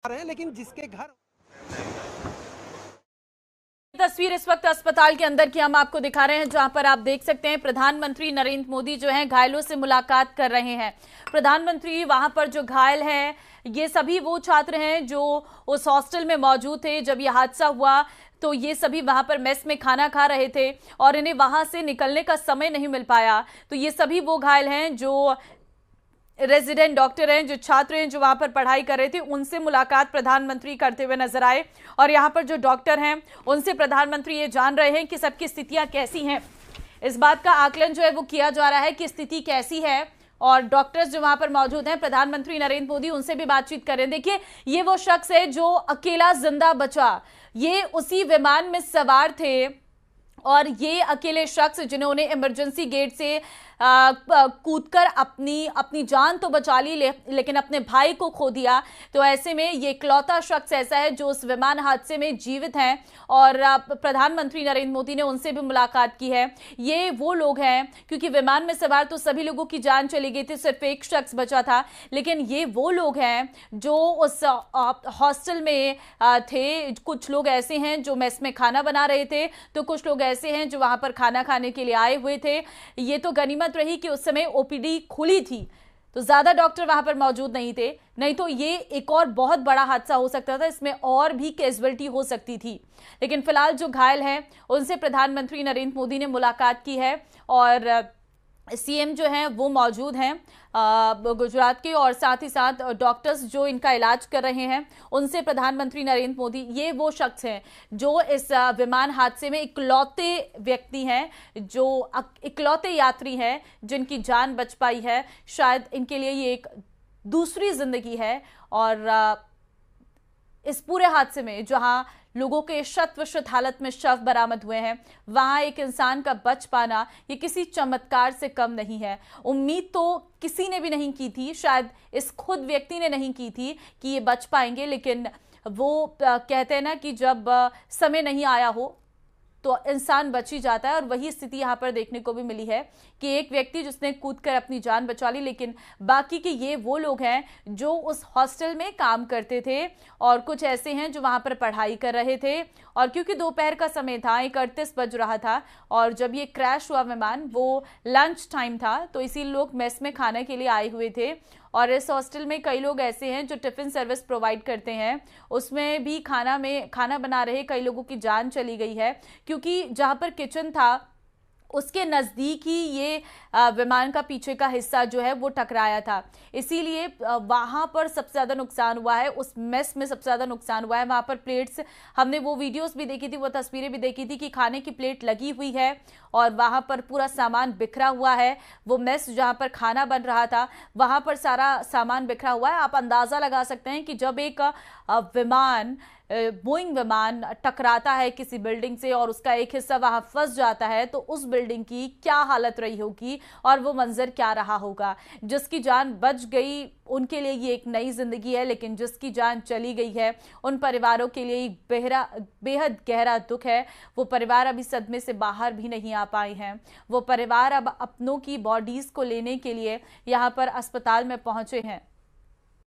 रहे हैं, लेकिन जिसके घर तस्वीर इस वक्त अस्पताल के अंदर की हम आपको दिखा रहे हैं, जहां पर आप देख सकते हैं प्रधानमंत्री नरेंद्र मोदी जो हैं घायलों से मुलाकात कर रहे हैं। प्रधानमंत्री वहां पर जो घायल हैं ये सभी वो छात्र हैं जो उस हॉस्टल में मौजूद थे जब ये हादसा हुआ। तो ये सभी वहां पर मेस में खाना खा रहे थे और इन्हें वहां से निकलने का समय नहीं मिल पाया। तो ये सभी वो घायल हैं जो रेजिडेंट डॉक्टर हैं, जो छात्र हैं जो वहां पर पढ़ाई कर रहे थे, उनसे मुलाकात प्रधानमंत्री करते हुए नजर आए। और यहां पर जो डॉक्टर हैं उनसे प्रधानमंत्री ये जान रहे हैं कि सबकी स्थितियां कैसी हैं। इस बात का आकलन जो है वो किया जा रहा है कि स्थिति कैसी है। और डॉक्टर्स जो वहां पर मौजूद हैं, प्रधानमंत्री नरेंद्र मोदी उनसे भी बातचीत करें। देखिए, ये वो शख्स है जो अकेला जिंदा बचा। ये उसी विमान में सवार थे और ये अकेले शख्स जिन्होंने इमरजेंसी गेट से कूदकर अपनी जान तो बचा ली, लेकिन अपने भाई को खो दिया। तो ऐसे में ये इकलौता शख्स ऐसा है जो उस विमान हादसे में जीवित है। और प्रधानमंत्री नरेंद्र मोदी ने उनसे भी मुलाकात की है। ये वो लोग हैं, क्योंकि विमान में सवार तो सभी लोगों की जान चली गई थी, सिर्फ एक शख्स बचा था, लेकिन ये वो लोग हैं जो उस हॉस्टल में थे। कुछ लोग ऐसे हैं जो मेस में खाना बना रहे थे, तो कुछ लोग ऐसे हैं जो वहां पर खाना खाने के लिए आए हुए थे। ये तो गनीमत रही कि उस समय ओपीडी खुली थी, तो ज्यादा डॉक्टर वहां पर मौजूद नहीं थे, नहीं तो ये एक और बहुत बड़ा हादसा हो सकता था। इसमें और भी कैजुअलिटी हो सकती थी। लेकिन फिलहाल जो घायल हैं उनसे प्रधानमंत्री नरेंद्र मोदी ने मुलाकात की है और सीएम जो हैं वो मौजूद हैं गुजरात के, और साथ ही साथ डॉक्टर्स जो इनका इलाज कर रहे हैं उनसे प्रधानमंत्री नरेंद्र मोदी, ये वो शख्स हैं जो इस विमान हादसे में इकलौते व्यक्ति हैं, जो इकलौते यात्री हैं जिनकी जान बच पाई है। शायद इनके लिए ये एक दूसरी जिंदगी है। और इस पूरे हादसे में जहां लोगों के शत विशत हालत में शव बरामद हुए हैं, वहां एक इंसान का बच पाना ये किसी चमत्कार से कम नहीं है। उम्मीद तो किसी ने भी नहीं की थी, शायद इस खुद व्यक्ति ने नहीं की थी कि ये बच पाएंगे, लेकिन वो कहते हैं ना कि जब समय नहीं आया हो तो इंसान बच ही जाता है। और वही स्थिति यहाँ पर देखने को भी मिली है कि एक व्यक्ति जिसने कूदकर अपनी जान बचा ली, लेकिन बाकी के ये वो लोग हैं जो उस हॉस्टल में काम करते थे और कुछ ऐसे हैं जो वहां पर पढ़ाई कर रहे थे। और क्योंकि दोपहर का समय था, 1:38 बज रहा था, और जब ये क्रैश हुआ विमान वो लंच टाइम था, तो इसी लोग मेस में खाने के लिए आए हुए थे। और इस हॉस्टल में कई लोग ऐसे हैं जो टिफिन सर्विस प्रोवाइड करते हैं, उसमें भी खाना बना रहे कई लोगों की जान चली गई है, क्योंकि जहां पर किचन था उसके नज़दीक ही ये विमान का पीछे का हिस्सा जो है वो टकराया था। इसीलिए वहां पर सबसे ज़्यादा नुकसान हुआ है, उस मेस में सबसे ज़्यादा नुकसान हुआ है। वहां पर प्लेट्स, हमने वो वीडियोस भी देखी थी, वो तस्वीरें भी देखी थी कि खाने की प्लेट लगी हुई है और वहां पर पूरा सामान बिखरा हुआ है। वो मेस जहां पर खाना बन रहा था वहां पर सारा सामान बिखरा हुआ है। आप अंदाज़ा लगा सकते हैं कि जब एक विमान, बोइंग विमान टकराता है किसी बिल्डिंग से और उसका एक हिस्सा वहां फंस जाता है, तो उस बिल्डिंग की क्या हालत रही होगी और वो मंजर क्या रहा होगा। जिसकी जान बच गई उनके लिए ये एक नई जिंदगी है, लेकिन जिसकी जान चली गई है उन परिवारों के लिए एक बेहद गहरा दुख है। वो परिवार अभी सदमे से बाहर भी नहीं आ पाए हैं। वो परिवार अब अपनों की बॉडीज को लेने के लिए यहाँ पर अस्पताल में पहुंचे हैं।